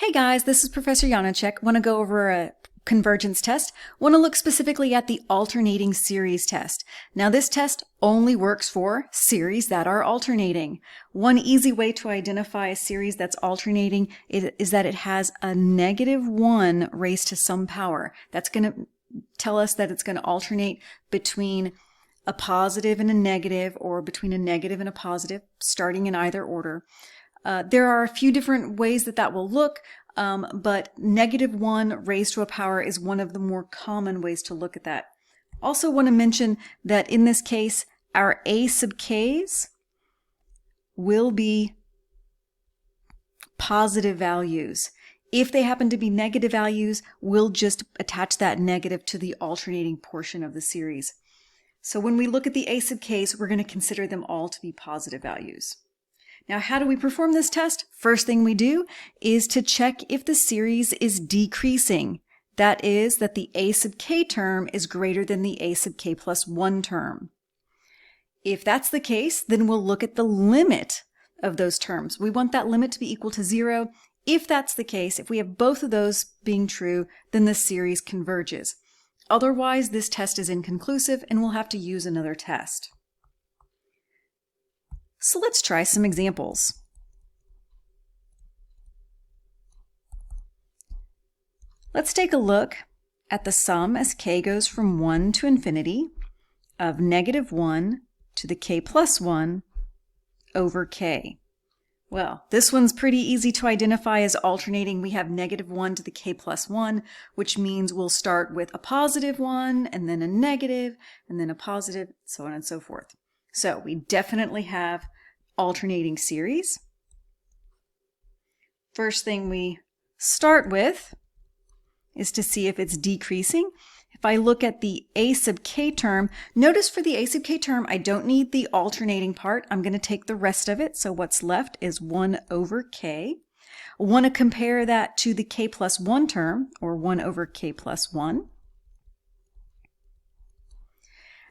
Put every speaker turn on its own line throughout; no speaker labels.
Hey guys, this is Professor Janacek. Want to go over a convergence test. Want to look specifically at the alternating series test. Now this test only works for series that are alternating. One easy way to identify a series that's alternating is that it has a -1 raised to some power. That's going to tell us that it's going to alternate between a positive and a negative, or between a negative and a positive, starting in either order. There are a few different ways that will look, but -1 raised to a power is one of the more common ways to look at that. Also want to mention that in this case, our a sub k's will be positive values. If they happen to be negative values, we'll just attach that negative to the alternating portion of the series. So when we look at the a sub k's, we're going to consider them all to be positive values. Now, how do we perform this test? First thing we do is to check if the series is decreasing. That is, that the a sub k term is greater than the a sub k plus 1 term. If that's the case, then we'll look at the limit of those terms. We want that limit to be equal to 0. If that's the case, if we have both of those being true, then the series converges. Otherwise, this test is inconclusive and we'll have to use another test. So let's try some examples. Let's take a look at the sum as k goes from 1 to infinity of -1 to the k plus 1 over k. Well, this one's pretty easy to identify as alternating. We have -1 to the k plus 1, which means we'll start with a +1 and then a negative and then a positive, so on and so forth. So we definitely have alternating series. First thing we start with is to see if it's decreasing. If I look at the a sub k term, notice for the a sub k term, I don't need the alternating part. I'm going to take the rest of it. So what's left is 1 over k. I want to compare that to the k plus 1 term, or 1 over k plus 1.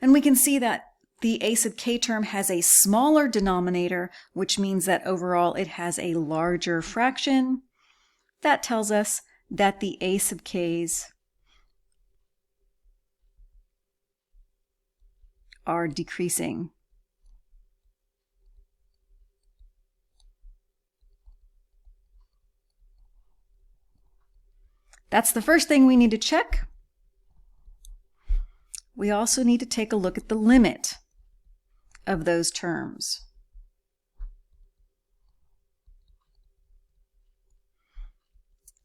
And we can see that the a sub k term has a smaller denominator, which means that overall it has a larger fraction. That tells us that the a sub k's are decreasing. That's the first thing we need to check. We also need to take a look at the limit of those terms.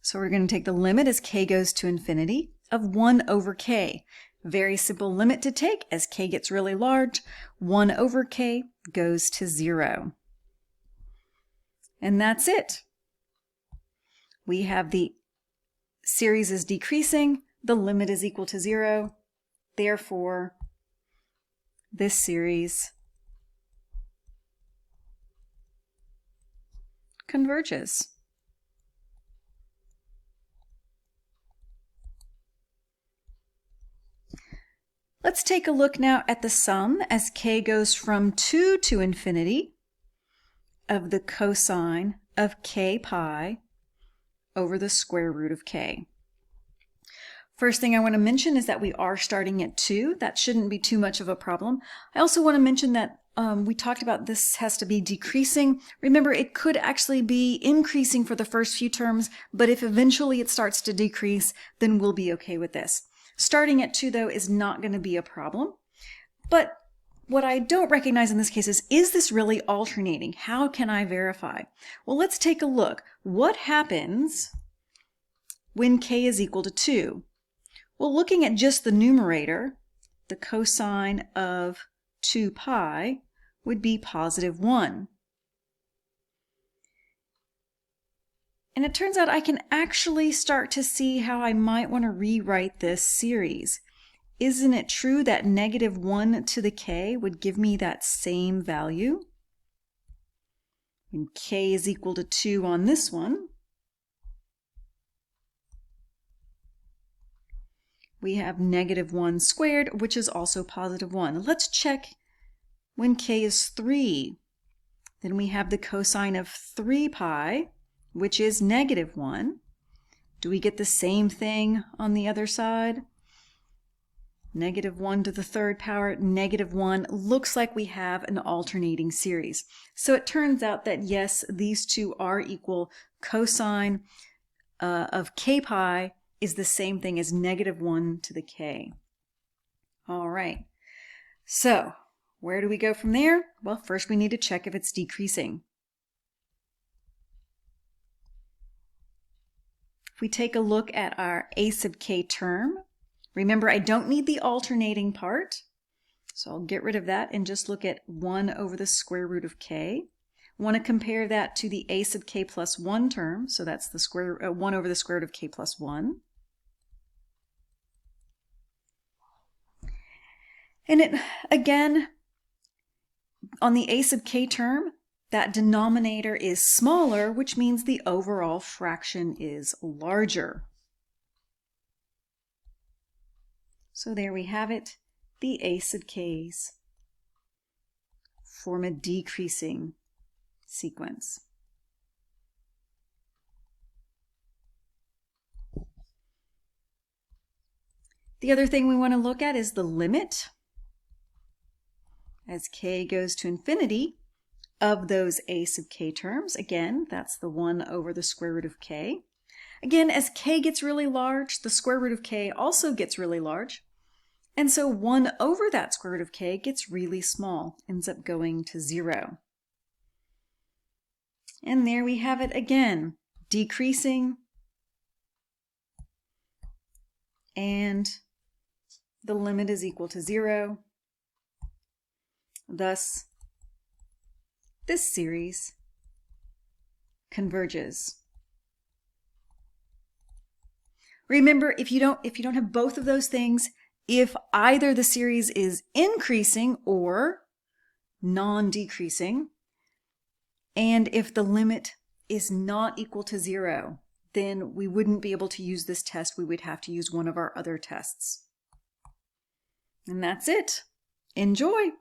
So we're going to take the limit as k goes to infinity of 1 over k. Very simple limit to take. As k gets really large, 1 over k goes to 0. And that's it. We have the series is decreasing, the limit is equal to 0. Therefore, this series converges. Let's take a look now at the sum as k goes from 2 to infinity of the cosine of k pi over the square root of k. First thing I want to mention is that we are starting at 2. That shouldn't be too much of a problem. I also want to mention that we talked about this has to be decreasing. Remember, it could actually be increasing for the first few terms, but if eventually it starts to decrease, then we'll be okay with this. Starting at 2, though, is not going to be a problem. But what I don't recognize in this case is this really alternating? How can I verify? Well, let's take a look. What happens when k is equal to 2? Well, looking at just the numerator, the cosine of 2 pi would be +1. And it turns out I can actually start to see how I might want to rewrite this series. Isn't it true that -1 to the k would give me that same value? When k is equal to 2 on this one, we have -1 squared, which is also +1. Let's check when k is 3. Then we have the cosine of 3 pi, which is -1. Do we get the same thing on the other side? -1 to the third power, -1. Looks like we have an alternating series. So it turns out that yes, these two are equal. Cosine of k pi is the same thing as -1 to the k. All right. So where do we go from there? Well, first we need to check if it's decreasing. If we take a look at our a sub k term, remember I don't need the alternating part, so I'll get rid of that and just look at 1 over the square root of k. I want to compare that to the a sub k plus 1 term, so that's the 1 over the square root of k plus 1. And again, on the a sub k term, that denominator is smaller, which means the overall fraction is larger. So there we have it. The a sub k's form a decreasing sequence. The other thing we want to look at is the limit as k goes to infinity of those a sub k terms. Again, that's the 1 over the square root of k. Again, as k gets really large, the square root of k also gets really large. And so 1 over that square root of k gets really small, ends up going to 0. And there we have it again, decreasing, and the limit is equal to 0. Thus, this series converges. Remember, if you don't have both of those things, if either the series is increasing or non-decreasing, and if the limit is not equal to 0, then we wouldn't be able to use this test. We would have to use one of our other tests. And that's it. Enjoy!